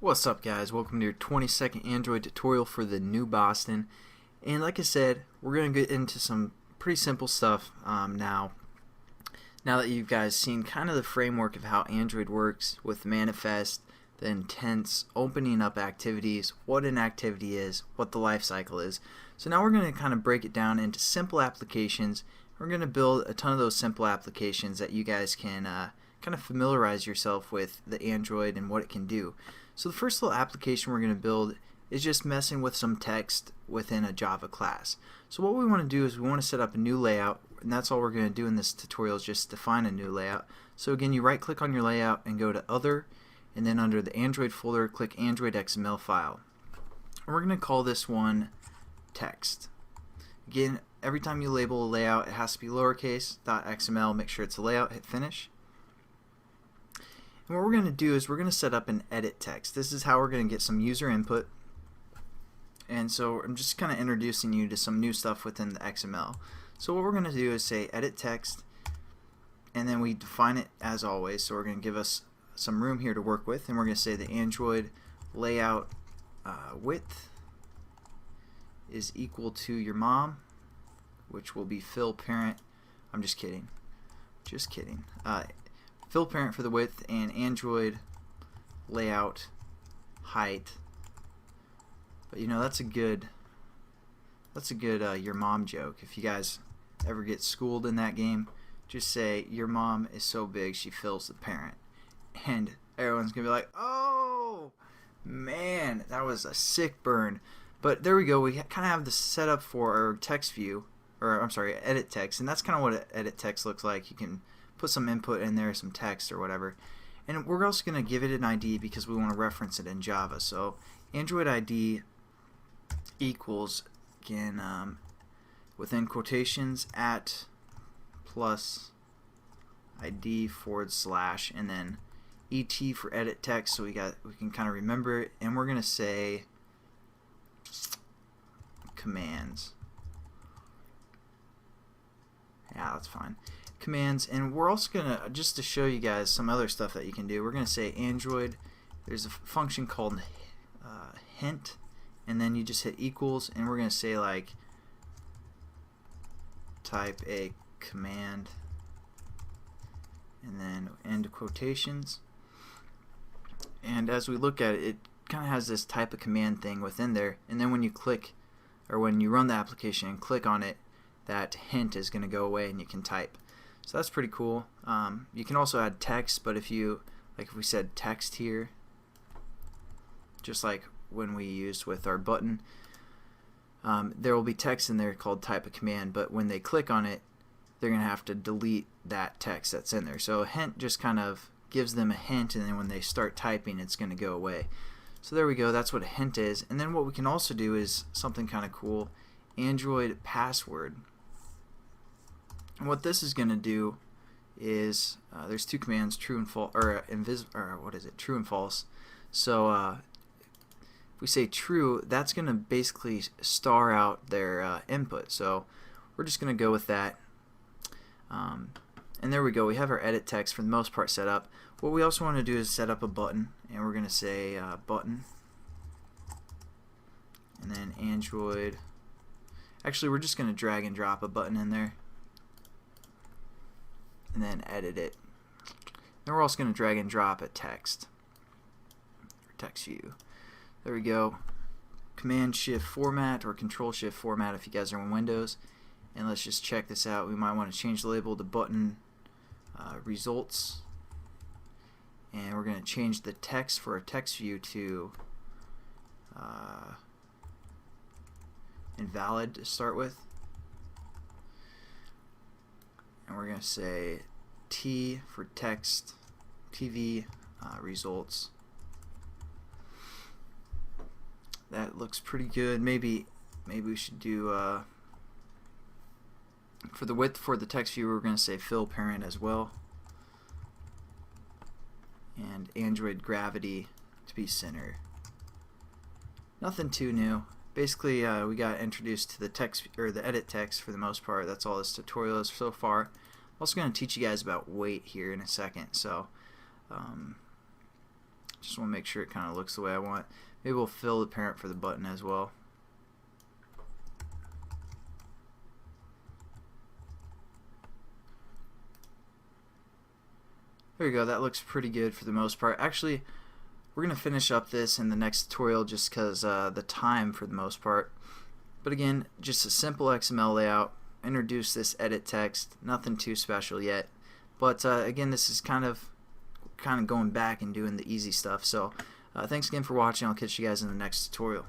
What's up, guys? Welcome to your 20-second Android tutorial for the new Boston. And like I said, we're going to get into some pretty simple stuff now that you guys seen kind of the framework of how Android works with manifest, the intents, opening up activities, what an activity is, what the life cycle is. So now we're going to kind of break it down into simple applications. We're going to build a ton of those simple applications that you guys can kind of familiarize yourself with the Android and what it can do. So the first little application we're going to build is just messing with some text within a Java class. So what we want to do is we want to set up a new layout, and that's all we're going to do in this tutorial is just define a new layout. So again, you right click on your layout and go to Other, and then under the Android folder click Android XML file. And we're going to call this one text. Again, every time you label a layout it has to be lowercase .xml, make sure it's a layout, hit finish. And what we're going to do is we're going to set up an edit text. This is how we're going to get some user input. And so I'm just kind of introducing you to some new stuff within the XML. So what we're going to do is say edit text, and then we define it as always. So we're going to give us some room here to work with, and we're going to say the Android layout width is equal to your mom, which will be fill parent. I'm just kidding. Just kidding. Fill parent for the width, and Android layout height. But you know, that's a good your mom joke. If you guys ever get schooled in that game, just say your mom is so big she fills the parent, and everyone's gonna be like, oh man, that was a sick burn. But there we go, we kind of have the setup for our text view, or I'm sorry, edit text, and that's kind of what edit text looks like. You can put some input in there, some text or whatever. And we're also going to give it an ID because we want to reference it in Java. So Android ID equals, again, within quotations, at plus ID / and then ET for edit text, so we can kind of remember it. And we're going to say commands. Yeah, that's fine. Commands, and we're also gonna, just to show you guys some other stuff that you can do, we're gonna say Android, there's a function called hint, and then you just hit equals, and we're gonna say like type a command and then end quotations. And as we look at it, it kind of has this type of command thing within there, and then when you click, or when you run the application and click on it, that hint is going to go away and you can type. So that's pretty cool. You can also add text, but if we said text here, just like when we used with our button, there will be text in there called type a command, but when they click on it, they're going to have to delete that text that's in there. So a hint just kind of gives them a hint, and then when they start typing, it's going to go away. So there we go, that's what a hint is. And then what we can also do is something kind of cool, Android password. And what this is going to do is there's two commands, true and false, or true and false. So if we say true, that's going to basically star out their input. So we're just going to go with that. And there we go. We have our edit text for the most part set up. What we also want to do is set up a button, and we're going to say button, and then Android. Actually, we're just going to drag and drop a button in there, and then edit it. Then we're also going to drag and drop a text, or text view. There we go. Command Shift format or Control Shift format if you guys are on Windows. And let's just check this out. We might want to change the label to button results, and we're going to change the text for a text view to invalid to start with. And we're going to say T for text, TV results. That looks pretty good. Maybe we should do for the width for the text view, we're going to say fill parent as well, and Android gravity to be center. Nothing too new. Basically, we got introduced to the text, or the edit text, for the most part. That's all this tutorial is so far. I'm also going to teach you guys about weight here in a second. So Just want to make sure it kind of looks the way I want. Maybe we'll fill the parent for the button as well. There you go, that looks pretty good for the most part. Actually, we're going to finish up this in the next tutorial just because the time for the most part. But again, just a simple XML layout. Introduce this edit text, nothing too special yet. But again, this is kind of going back and doing the easy stuff. So thanks again for watching. I'll catch you guys in the next tutorial.